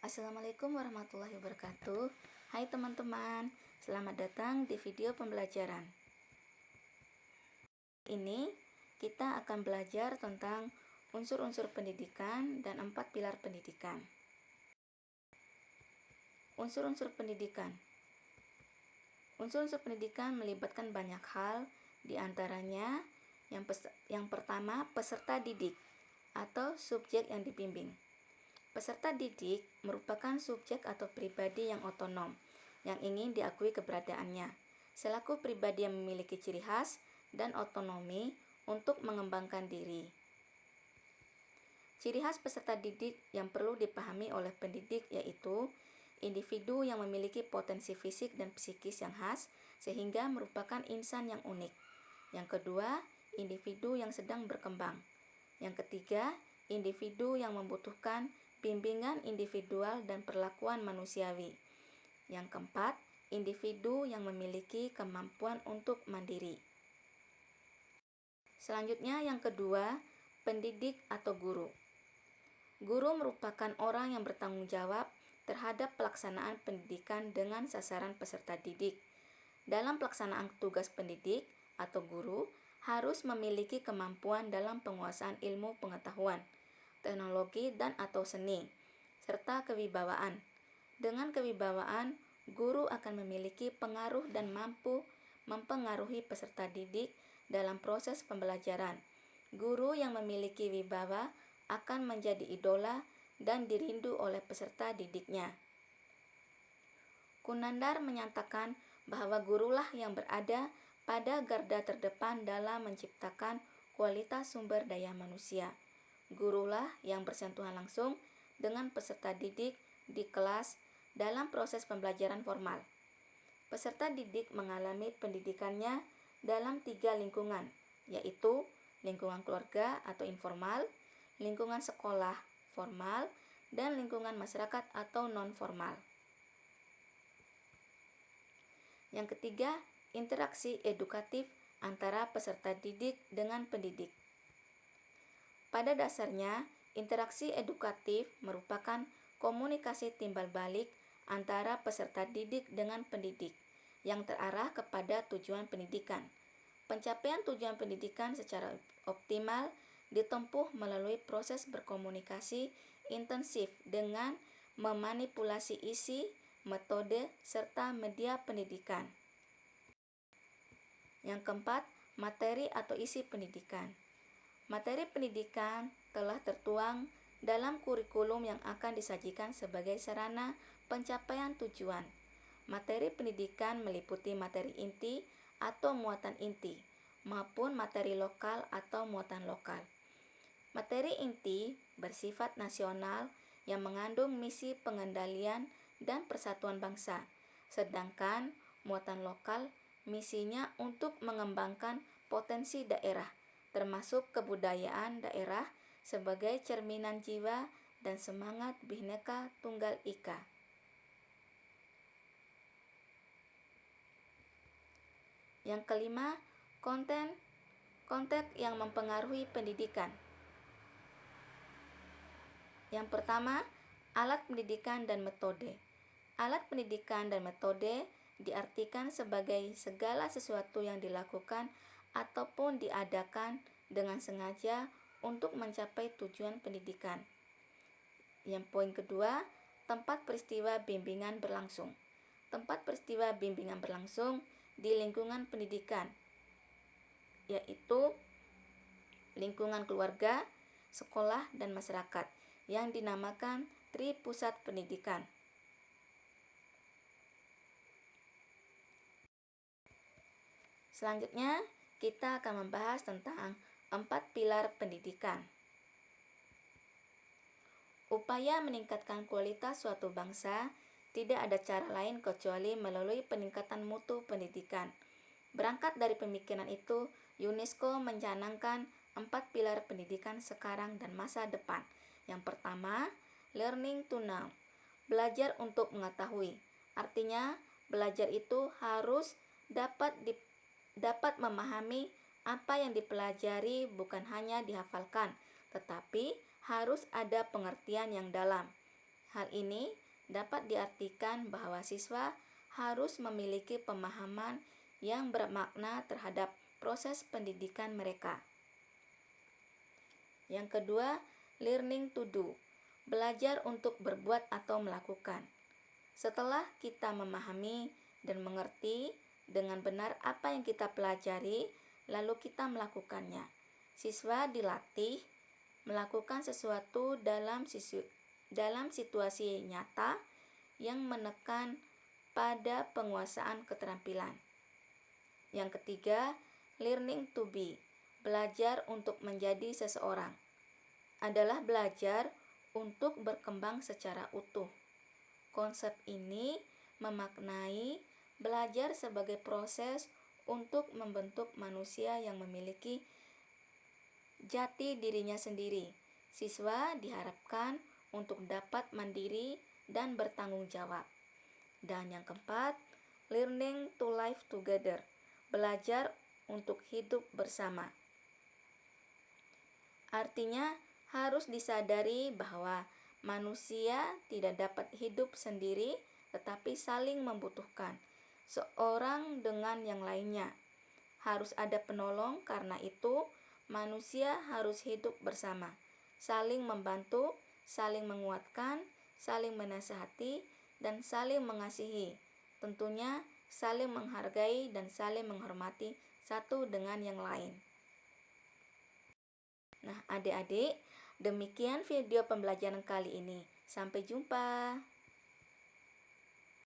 Assalamualaikum warahmatullahi wabarakatuh. Hai teman-teman, selamat datang di video pembelajaran. Ini kita akan belajar tentang unsur-unsur pendidikan dan 4 pilar pendidikan. Unsur-unsur pendidikan. Unsur-unsur pendidikan melibatkan banyak hal, diantaranya yang pertama peserta didik atau subjek yang dibimbing. Peserta didik merupakan subjek atau pribadi yang otonom, yang ingin diakui keberadaannya, selaku pribadi yang memiliki ciri khas dan otonomi untuk mengembangkan diri. Ciri khas peserta didik yang perlu dipahami oleh pendidik yaitu individu yang memiliki potensi fisik dan psikis yang khas, sehingga merupakan insan yang unik. Yang kedua, individu yang sedang berkembang. Yang ketiga, individu yang membutuhkan bimbingan individual dan perlakuan manusiawi. Yang keempat, individu yang memiliki kemampuan untuk mandiri. Selanjutnya yang kedua, pendidik atau guru. Guru merupakan orang yang bertanggung jawab terhadap pelaksanaan pendidikan dengan sasaran peserta didik. Dalam pelaksanaan tugas pendidik atau guru harus memiliki kemampuan dalam penguasaan ilmu pengetahuan, teknologi dan atau seni, serta kewibawaan. Dengan kewibawaan, guru akan memiliki pengaruh dan mampu mempengaruhi peserta didik dalam proses pembelajaran. Guru yang memiliki wibawa akan menjadi idola dan dirindu oleh peserta didiknya. Kunandar menyatakan bahwa gurulah yang berada pada garda terdepan dalam menciptakan kualitas sumber daya manusia. Gurulah yang bersentuhan langsung dengan peserta didik di kelas dalam proses pembelajaran formal. Peserta didik mengalami pendidikannya dalam 3 lingkungan, yaitu lingkungan keluarga atau informal, lingkungan sekolah formal, dan lingkungan masyarakat atau non-formal. Yang ketiga, interaksi edukatif antara peserta didik dengan pendidik. Pada dasarnya, interaksi edukatif merupakan komunikasi timbal balik antara peserta didik dengan pendidik yang terarah kepada tujuan pendidikan. Pencapaian tujuan pendidikan secara optimal ditempuh melalui proses berkomunikasi intensif dengan memanipulasi isi, metode, serta media pendidikan. Yang keempat, materi atau isi pendidikan. Materi pendidikan telah tertuang dalam kurikulum yang akan disajikan sebagai sarana pencapaian tujuan. Materi pendidikan meliputi materi inti atau muatan inti, maupun materi lokal atau muatan lokal. Materi inti bersifat nasional yang mengandung misi pengendalian dan persatuan bangsa, sedangkan muatan lokal misinya untuk mengembangkan potensi daerah, termasuk kebudayaan daerah sebagai cerminan jiwa dan semangat Bhinneka Tunggal Ika. Yang kelima, konteks yang mempengaruhi pendidikan. Yang pertama, alat pendidikan dan metode. Alat pendidikan dan metode diartikan sebagai segala sesuatu yang dilakukan ataupun diadakan dengan sengaja untuk mencapai tujuan pendidikan. Yang poin kedua, tempat peristiwa bimbingan berlangsung. Tempat peristiwa bimbingan berlangsung di lingkungan pendidikan, yaitu lingkungan keluarga, sekolah, dan masyarakat yang dinamakan Tri Pusat Pendidikan. Selanjutnya, kita akan membahas tentang 4 pilar pendidikan. Upaya meningkatkan kualitas suatu bangsa tidak ada cara lain kecuali melalui peningkatan mutu pendidikan. Berangkat dari pemikiran itu, UNESCO mencanangkan 4 pilar pendidikan sekarang dan masa depan. Yang pertama, learning to know, belajar untuk mengetahui. Artinya, belajar itu harus dapat memahami apa yang dipelajari, bukan hanya dihafalkan, tetapi harus ada pengertian yang dalam. Hal ini dapat diartikan bahwa siswa harus memiliki pemahaman yang bermakna terhadap proses pendidikan mereka. Yang kedua, learning to do, belajar untuk berbuat atau melakukan. Setelah kita memahami dan mengerti dengan benar apa yang kita pelajari, lalu kita melakukannya. Siswa dilatih melakukan sesuatu dalam situasi nyata yang menekan pada penguasaan keterampilan. Yang ketiga, learning to be, belajar untuk menjadi seseorang, adalah belajar untuk berkembang secara utuh. Konsep ini memaknai belajar sebagai proses untuk membentuk manusia yang memiliki jati dirinya sendiri. Siswa diharapkan untuk dapat mandiri dan bertanggung jawab. Dan yang keempat, learning to live together, belajar untuk hidup bersama. Artinya, harus disadari bahwa manusia tidak dapat hidup sendiri, tetapi saling membutuhkan seorang dengan yang lainnya. Harus ada penolong, karena itu manusia harus hidup bersama, saling membantu, saling menguatkan, saling menasihati, dan saling mengasihi. Tentunya saling menghargai dan saling menghormati satu dengan yang lain. Nah, adik-adik, demikian video pembelajaran kali ini. Sampai jumpa.